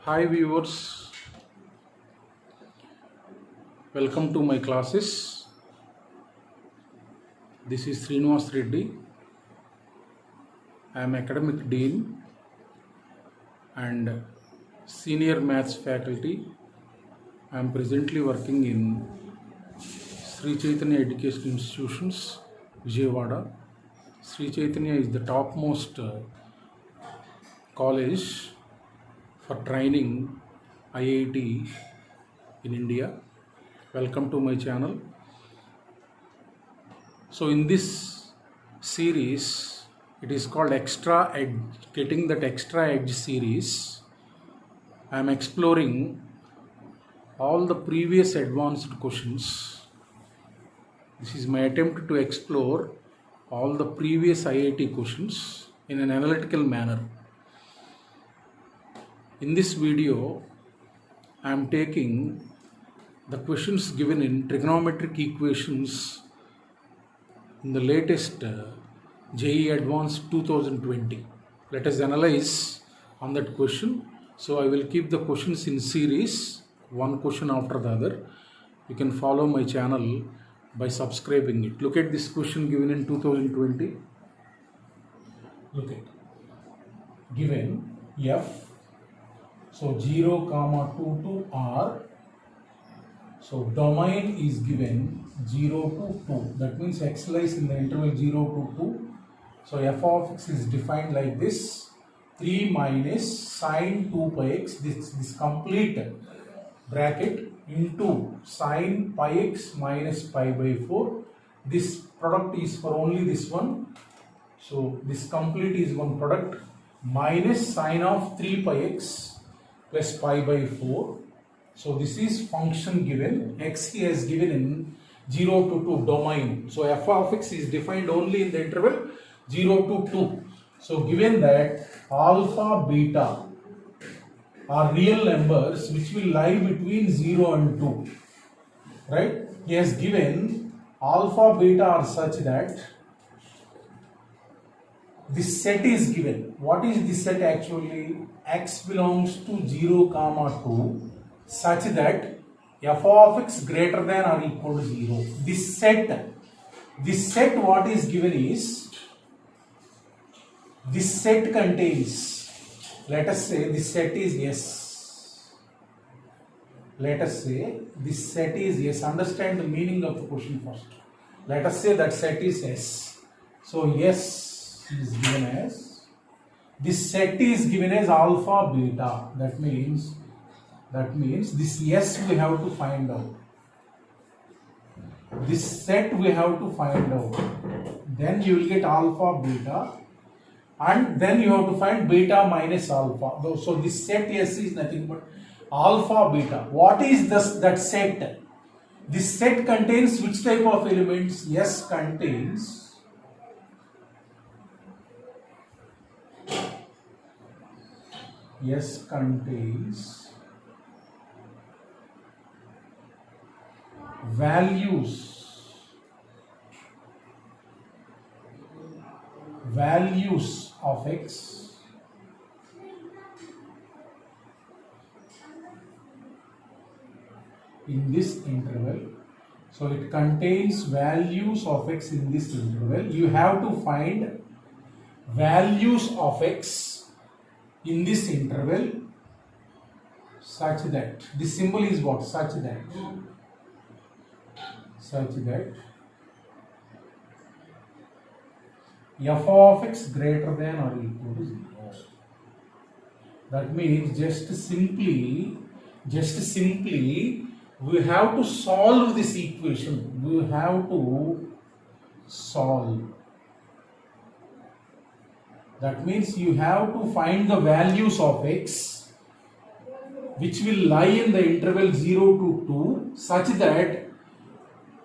Hi viewers, welcome to my classes. This is Srinivas Reddy. I am academic dean and senior maths faculty. I am presently working in Sri Chaitanya Education Institutions, Vijayawada. Sri Chaitanya is the topmost college for training IIT in India. Welcome to my channel. So in this series, it is called Extra Edge, Getting That Extra Edge series. I am exploring all the previous advanced questions. This is my attempt to explore all the previous IIT questions in an analytical manner. In this video, I am taking the questions given in trigonometric equations in the latest JEE Advanced 2020. Let us analyze on that question. So I will keep the questions in series, one question after the other. You can follow my channel by subscribing it. Look at this question given in 2020. Look at given f. So 0, 2 to r. So domain is given 0 to 2. That means x lies in the interval 0 to 2. So f of x is defined like this. 3 minus sine 2 pi x. This complete bracket into sine pi x minus pi by 4. This product is for only this one. So this complete is one product minus sine of 3 pi x plus pi by 4. So this is function given, x is given in 0 to 2 domain. So f of x is defined only in the interval 0 to 2. So given that alpha, beta are real numbers which will lie between 0 and 2. Right? He has given alpha, beta are such that this set is given. What is this set actually? X belongs to 0, 2 such that f of x greater than or equal to 0. This set what is given is, this set contains, let us say this set is yes. Let us say this set is yes. Understand the meaning of the question first. Let us say that set is S. So yes is given as, this set is given as alpha, beta. That means this yes we have to find out. This set we have to find out. Then you will get alpha, beta, and then you have to find beta minus alpha. So this set yes is nothing but alpha, beta. What is that set? This set contains which type of elements? Yes contains values of x in this interval. So it contains values of x in this interval. You have to find values of x in this interval such that, this symbol is what? Such that f of x greater than or equal to 0. That means just simply we have to solve this equation. We have to solve. That means you have to find the values of x which will lie in the interval 0 to 2 such that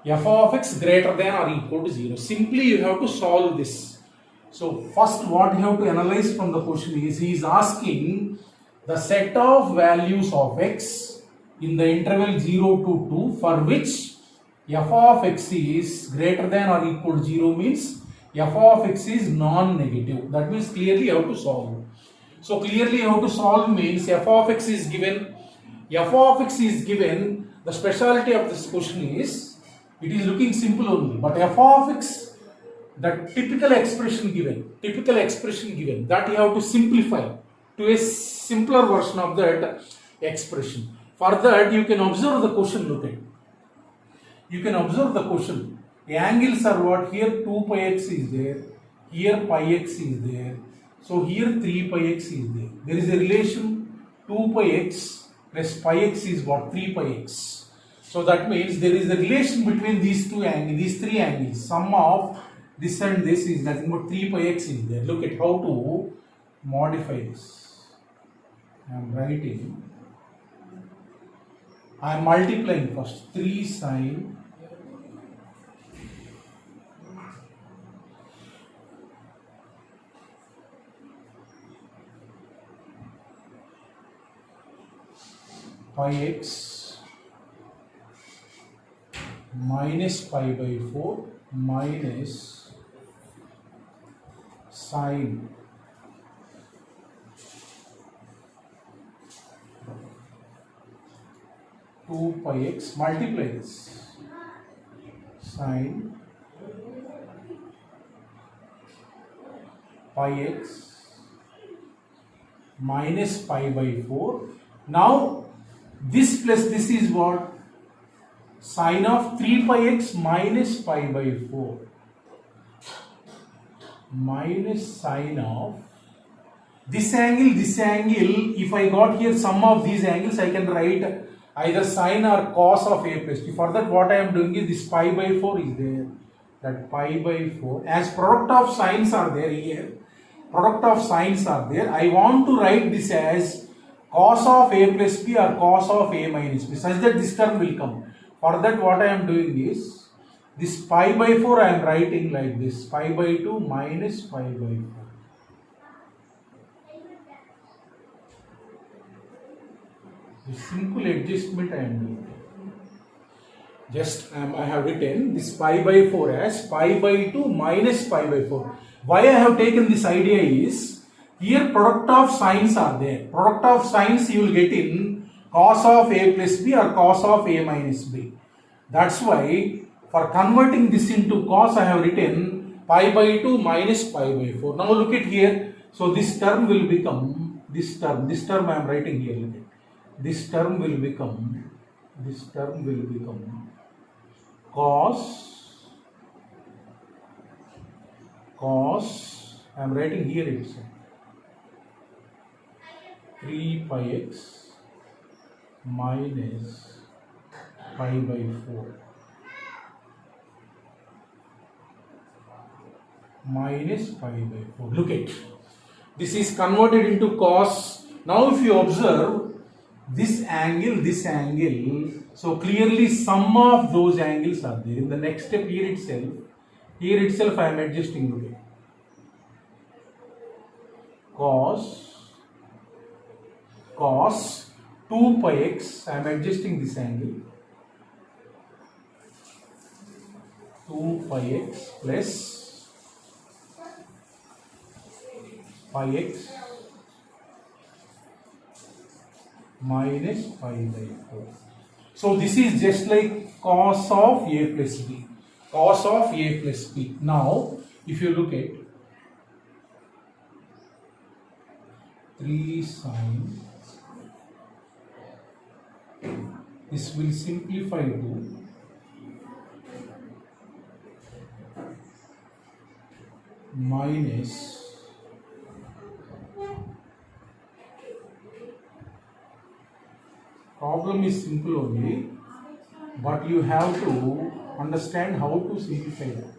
f of x greater than or equal to 0. Simply you have to solve this. So first what you have to analyze from the question is, he is asking the set of values of x in the interval 0 to 2 for which f of x is greater than or equal to 0 means f of x is non-negative. That means clearly you have to solve. So clearly how to solve means f of x is given. F of x is given. The speciality of this question is, it is looking simple only, but f of x, the typical expression given, that you have to simplify to a simpler version of that expression. For that you can observe the question, look at. You can observe the question. The angles are what? Here 2 pi x is there, here pi x is there, so here 3 pi x is there. There is a relation 2 pi x plus pi x is what? 3 pi x. So that means there is a relation between these two angles, these three angles. Sum of this and this is nothing but 3 pi x is there. Look at how to modify this. I am writing. I am multiplying first. 3 sine pi x minus pi by 4 minus sine two pi x, multiply this, sine pi x minus pi by 4. Now this plus this is what? Sine of 3 pi x minus pi by 4 minus sine of this angle, this angle. If I got here sum of these angles, I can write either sine or cos of a plus b. For that what I am doing is this pi by 4 is there, that pi by 4, as product of sines are there here, product of sines are there, I want to write this as cos of a plus b or cos of a minus b, such that this term will come. For that what I am doing is, this pi by 4 I am writing like this, pi by 2 minus pi by 4. The simple adjustment I am doing. Just I have written this pi by 4 as pi by 2 minus pi by 4. Why I have taken this idea is, here product of sines are there. Product of sines you will get in cos of a plus b or cos of a minus b. That's why for converting this into cos I have written pi by 2 minus pi by 4. Now look at here. So this term will become, this term I am writing here. Look at. This term will become cos, I am writing here itself, 3 pi x minus pi by 4 minus pi by 4. Look at, this is converted into cos. Now if you observe this angle, so clearly sum of those angles are there. In the next step here itself I am adjusting. Look at, cos 2 pi x, I am adjusting this angle, 2 pi x plus pi x minus pi by 4. So this is just like cos of a plus b, cos of a plus b. Now if you look at 3 sine, this will simplify to minus problem is simple only, but you have to understand how to simplify that.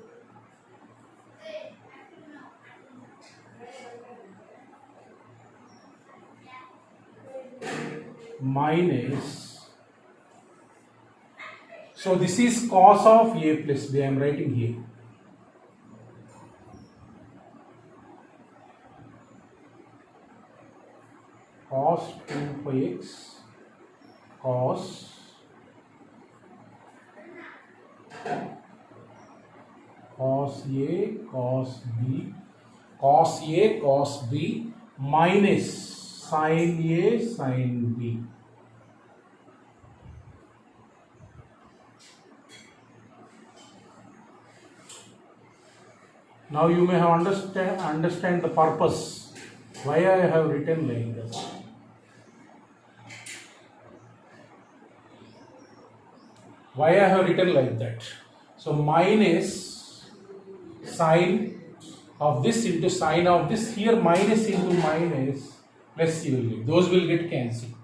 Minus, so this is cos of a plus b, I am writing here. Cos 2 pi x cos A cos B minus sin A sin B. Now you may have understand the purpose why I have written like this. Why I have written like that. So minus sine of this into sine of this, here minus into minus plus you will get. Those will get cancelled.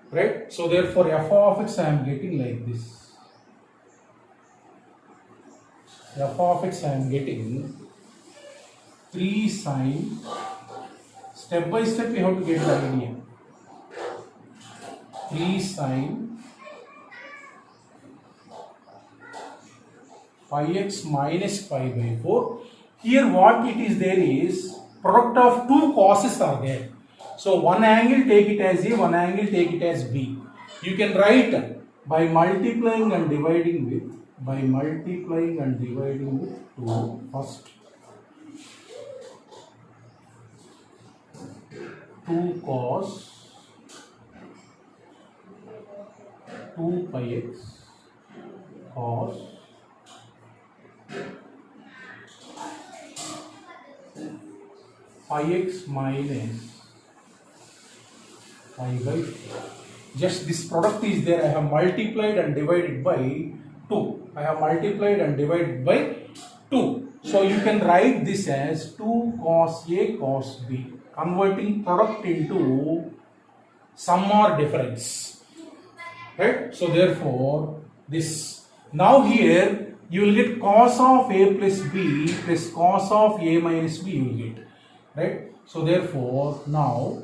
Right? So therefore f of x I am getting like this. F of x I am getting 3 sine. Step by step we have to get the idea. 3 sine pi x minus pi by 4. Here what it is there is product of two causes are there. So one angle take it as A, one angle take it as B. You can write by multiplying and dividing with 2 first. 2 cos 2 pi x cos pi x minus pi by 4. Just this product is there. I have multiplied and divided by 2. I have multiplied and divided by 2. So you can write this as 2 cos A cos B. Converting product into sum or difference. Right? So therefore this. Now here you will get cos of A plus B plus cos of A minus B you will get. Right? So therefore now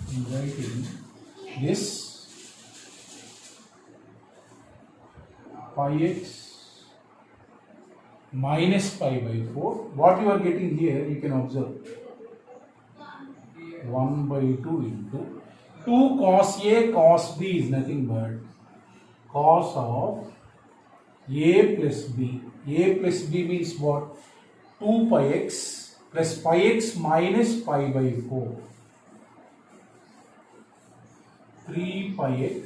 I am writing this pi x minus pi by 4. What you are getting here you can observe 1 by 2 into 2 cos A cos B is nothing but cos of A plus B. A plus B means what? 2 pi x plus pi x minus pi by 4. 3 pi x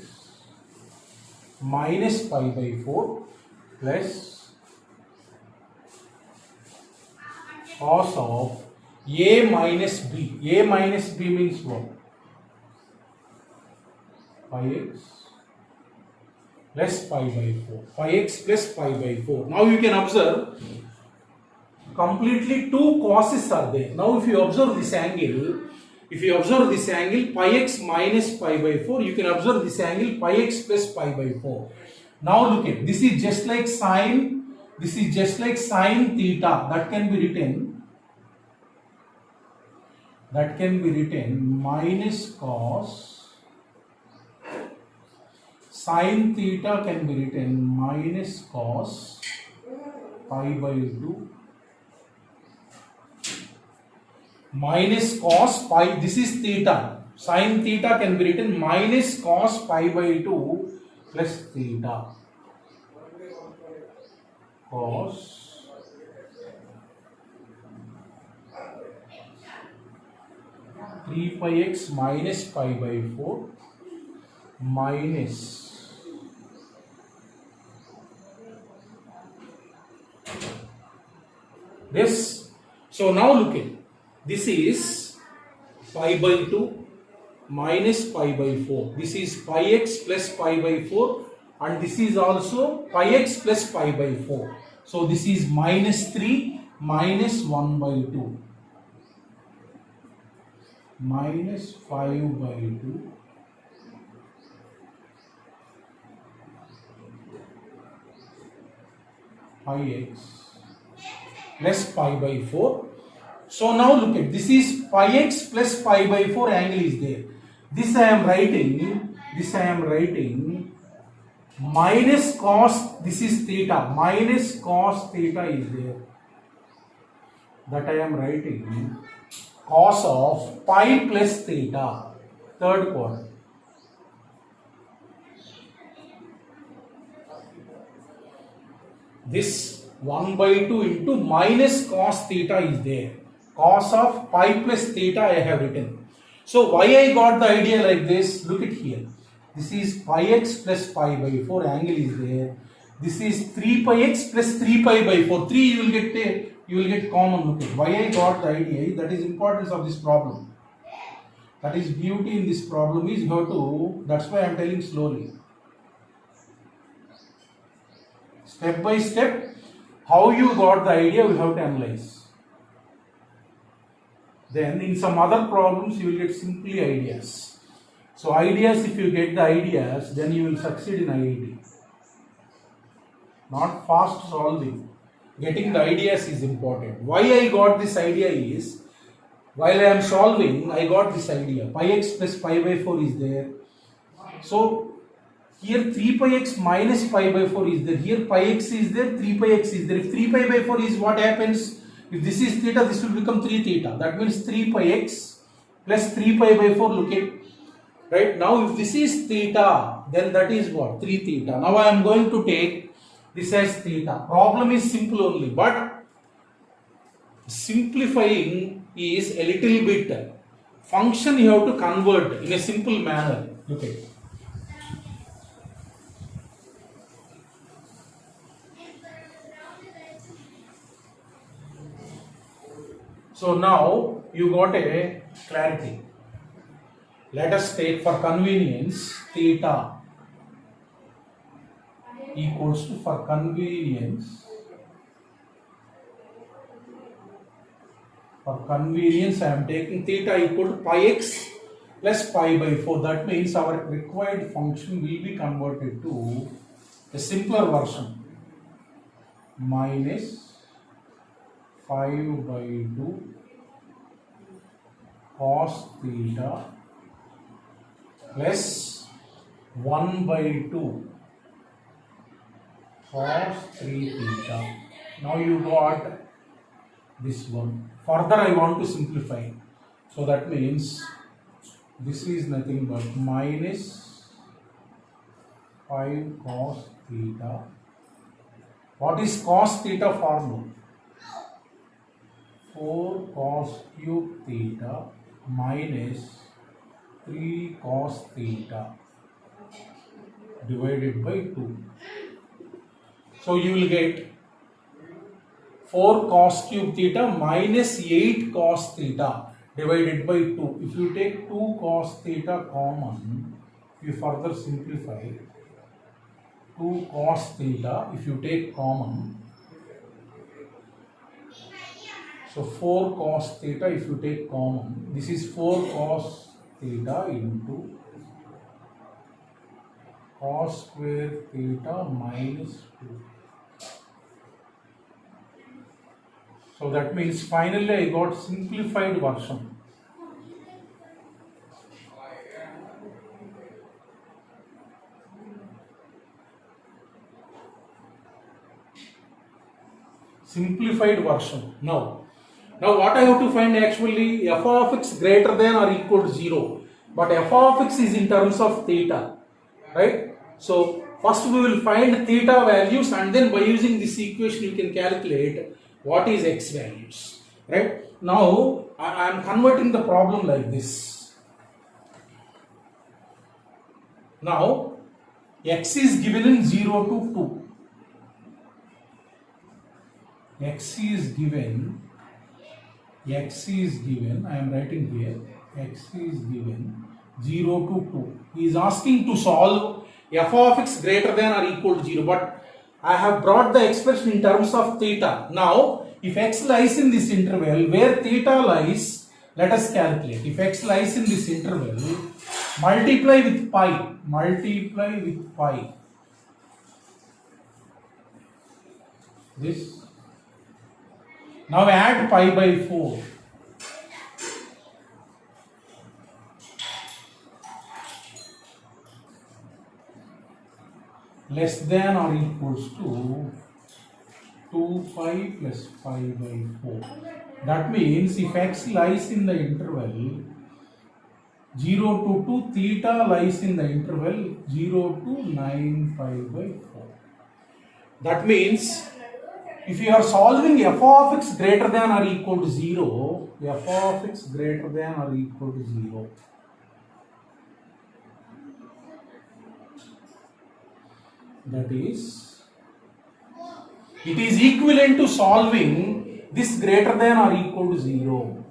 minus pi by 4 plus cos of A minus B. A minus B means what? Pi x plus pi by 4. Pi x plus pi by 4. Now you can observe completely two causes are there. Now if you observe this angle, pi x minus pi by 4, you can observe this angle pi x plus pi by 4. Now look at this is just like sine theta. That can be written minus cos sine theta can be written minus cos pi by 2 minus cos pi, this is theta, sine theta can be written minus cos pi by 2 plus theta cos 3 pi x minus pi by 4 minus this. So now look at this is pi by 2 minus pi by 4. This is pi x plus pi by 4 and this is also pi x plus pi by 4. So this is minus 3 minus 1 by 2 minus 5 by 2 pi x plus pi by 4. So now look at this is pi x plus pi by 4 angle is there. This I am writing minus cos, this is theta, minus cos theta is there. That I am writing cos of pi plus theta, third quadrant. This 1 by 2 into minus cos theta is there. Cos of pi plus theta I have written. So why I got the idea like this? Look at here. This is pi x plus pi by 4, angle is there. This is 3 pi x plus 3 pi by 4. 3 you will get common. Look at why I got the idea. That is importance of this problem. That is beauty in this problem is you have to, that's why I am telling slowly. Step by step, how you got the idea we have to analyze. Then in some other problems you will get simply ideas. So ideas, if you get the ideas, then you will succeed in IIT. Not fast solving. Getting the ideas is important. Why I got this idea is, while I am solving, I got this idea. Pi x plus pi by 4 is there. So here 3 pi x minus pi by 4 is there. Here pi x is there, 3 pi x is there. If 3 pi by 4 is, what happens? If this is theta, this will become 3 theta. That means 3 pi x plus 3 pi by 4. Look at, right? Now if this is theta, then that is what? 3 theta. Now I am going to take this as theta. Problem is simple only, but simplifying is a little bit. Function you have to convert in a simple manner. Look at it. So now you got a clarity. Let us take for convenience theta equals to, for convenience I am taking theta equal to pi x plus pi by 4. That means our required function will be converted to a simpler version, minus 5 by 2 cos theta plus 1 by 2 cos 3 theta. Now you got this one. Further I want to simplify. So that means this is nothing but minus 5 cos theta. What is cos theta formula? 4 cos cube theta minus 3 cos theta divided by 2. So you will get 4 cos cube theta minus 8 cos theta divided by 2. If you take 2 cos theta common, if you further simplify, 2 cos theta, if you take common, so 4 cos theta, if you take common, this is 4 cos theta into cos square theta minus 2. So that means finally I got simplified version. Simplified version. Now what I have to find actually, f of x greater than or equal to 0. But f of x is in terms of theta. Right? So first we will find theta values, and then by using this equation you can calculate what is x values. Right? Now I am converting the problem like this. Now x is given in 0 to 2. X is given, I am writing here, x is given 0 to 2. He is asking to solve f of x greater than or equal to 0, but I have brought the expression in terms of theta. Now, if x lies in this interval, where theta lies, let us calculate. If x lies in this interval, multiply with pi, this. Now add pi by 4. Less than or equals to 2 pi plus pi by 4. That means if x lies in the interval 0 to 2, theta lies in the interval 0 to 9 pi by 4. That means If you are solving f of x greater than or equal to 0, f of x greater than or equal to 0, that is, it is equivalent to solving this greater than or equal to 0.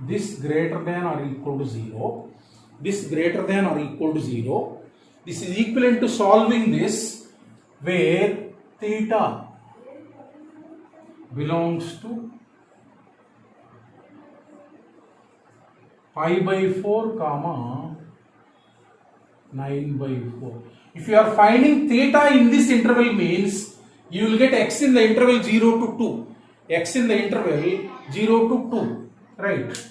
This greater than or equal to 0, this greater than or equal to 0, this is equivalent to solving this where theta belongs to pi by 4 comma 9 by 4. If you are finding theta in this interval means you will get x in the interval 0 to 2, x in the interval 0 to 2, right?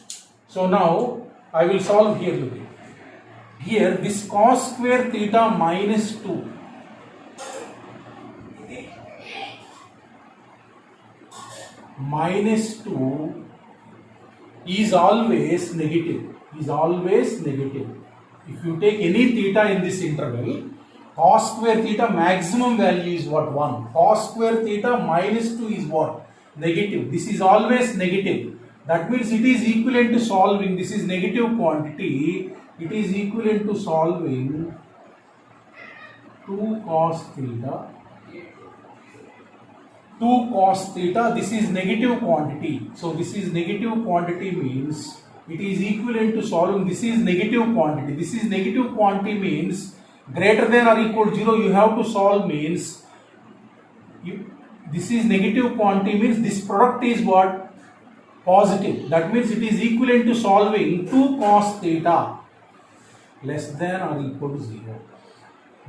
So now I will solve here. Look here, this cos square theta minus 2 minus 2 is always negative, is always negative. If you take any theta in this interval, cos square theta maximum value is what? 1. Cos square theta minus 2 is what? Negative. This is always negative. That means it is equivalent to solving, this is negative quantity, it is equivalent to solving 2 cos theta. 2 cos theta, this is negative quantity. So this is negative quantity means it is equivalent to solving, this is negative quantity. This is negative quantity means greater than or equal to 0 you have to solve means, this is negative quantity means this product is what? Positive. That means it is equivalent to solving 2 cos theta less than or equal to 0.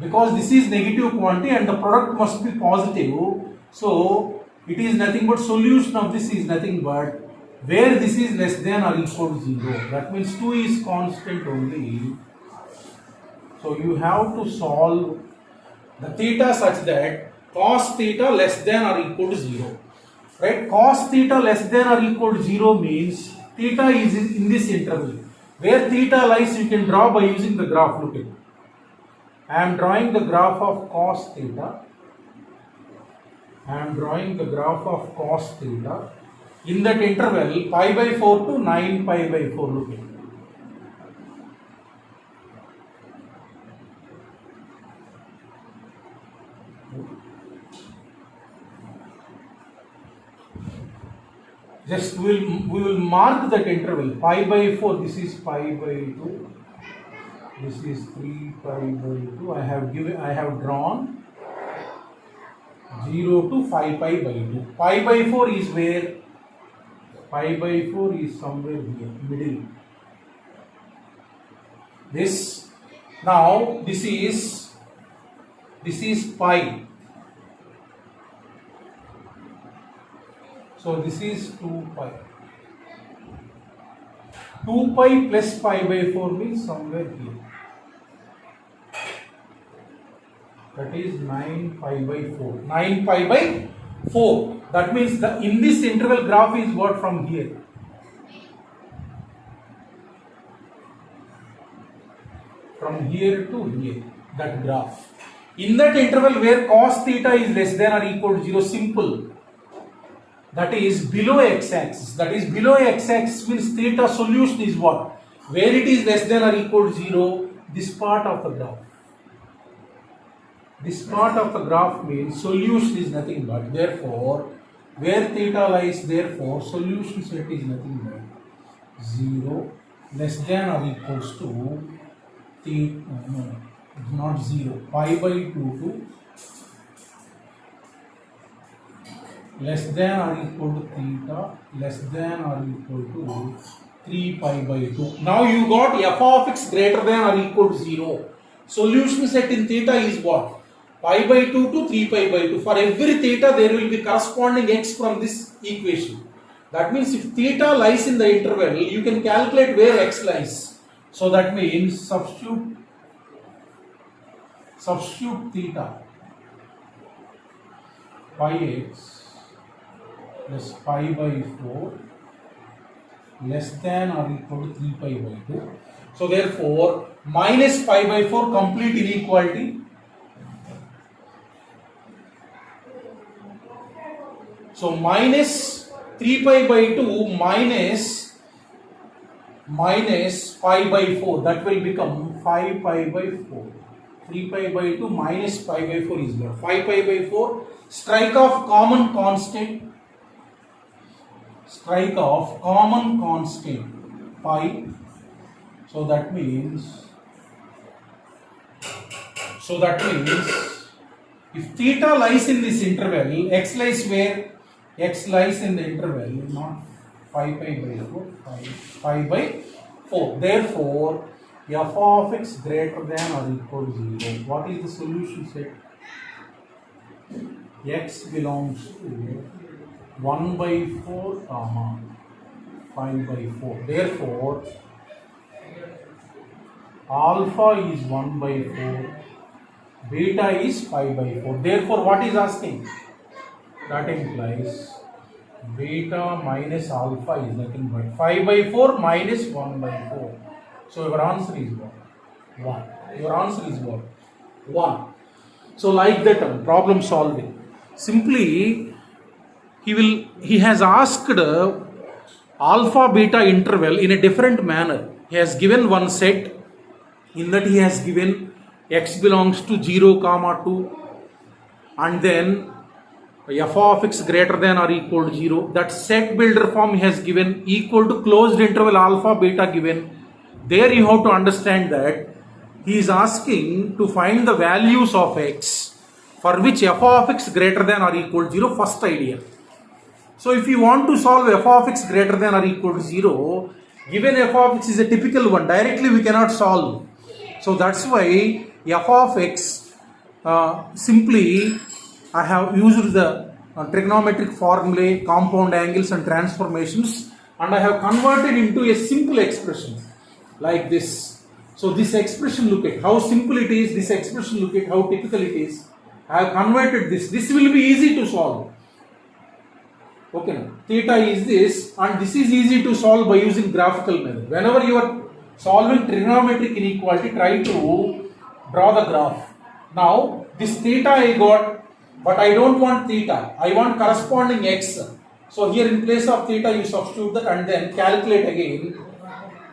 Because this is negative quantity and the product must be positive, so it is nothing but solution of this is nothing but where this is less than or equal to 0. That means 2 is constant only. So you have to solve the theta such that cos theta less than or equal to 0. Right? Cos theta less than or equal to 0 means theta is in this interval. Where theta lies you can draw by using the graph. Look at it. I am drawing the graph of cos theta. I am drawing the graph of cos theta. In that interval pi by 4 to 9 pi by 4. Look at it. Just we will mark that interval pi by 4. This is pi by 2. This is 3 pi by 2. I have drawn 0 to 5 pi by 2. Pi by 4 is where? Pi by 4 is somewhere here, middle. This now this is pi. So this is 2 pi. 2 pi plus pi by 4 means somewhere here. That is 9 pi by 4. 9 pi by 4. That means in this interval graph is what from here. From here to here. That graph. In that interval where cos theta is less than or equal to 0, simple. That is below x-axis. That is below x-axis means theta solution is what? Where it is less than or equal to 0, this part of the graph. This part of the graph means solution is nothing but, therefore, where theta lies, therefore, solution set is nothing but 0 less than or equals to theta, no, not 0, pi by 2 to less than or equal to theta less than or equal to 3 pi by 2. Now you got f of x greater than or equal to 0. Solution set in theta is what? Pi by 2 to 3 pi by 2. For every theta there will be corresponding x from this equation. That means if theta lies in the interval, you can calculate where x lies. So that means substitute theta pi x plus pi by 4 less than or equal to 3 pi by 2. So therefore minus pi by 4 complete inequality. So minus 3 pi by 2 minus pi by 4, that will become 5 pi by 4. 3 pi by 2 minus pi by 4 is what? 5 pi by 4. Strike off common constant. Strike off common constant pi. So that means if theta lies in this interval, x lies where? X lies in the interval, not 5 pi by 4, 5 by 4. Therefore, f of x greater than or equal to 0. What is the solution set? X belongs to 1 by 4 comma 5 by 4. Therefore, alpha is 1 by 4, beta is 5 by 4. Therefore, what is asking? That implies beta minus alpha is nothing but 5 by 4 minus 1 by 4. So your answer is what? 1. Your answer is what? 1. So like that problem solving. Simply he has asked alpha beta interval in a different manner. He has given one set, in that he has given x belongs to 0 comma 2 and then f of x greater than or equal to 0. That set builder form he has given equal to closed interval alpha beta given. There you have to understand that he is asking to find the values of x for which f of x greater than or equal to 0, first idea. So if you want to solve f of x greater than or equal to 0, given f of x is a typical one, directly we cannot solve. So that's why f of x simply I have used the trigonometric formulae, compound angles and transformations, and I have converted into a simple expression like this. So this expression, look at how simple it is. This expression, look at how typical it is. I have converted this. This will be easy to solve. Okay, now theta is this, and this is easy to solve by using graphical method. Whenever you are solving trigonometric inequality, try to draw the graph. Now this theta I got, but I don't want theta. I want corresponding x. So here in place of theta you substitute that and then calculate again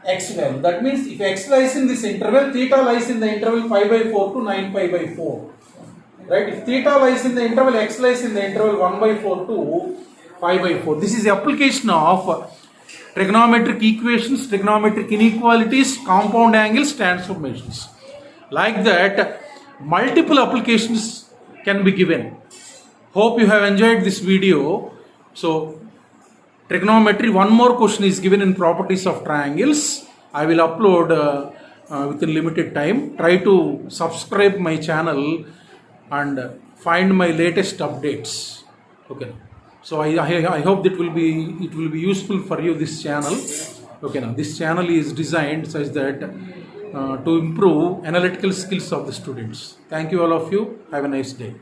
x value. That means if x lies in this interval, theta lies in the interval 5 by 4 to 9 pi by 4. Right? If theta lies in the interval, x lies in the interval 1 by 4 to 5 by 4. This is the application of trigonometric equations, trigonometric inequalities, compound angles, transformations. Like that, multiple applications can be given. Hope you have enjoyed this video. So, trigonometry, one more question is given in properties of triangles. I will upload within limited time. Try to subscribe my channel and find my latest updates. Okay. So I hope that it will be useful for you, this channel. Okay, now this channel is designed such that to improve analytical skills of the students. Thank you all of you. Have a nice day.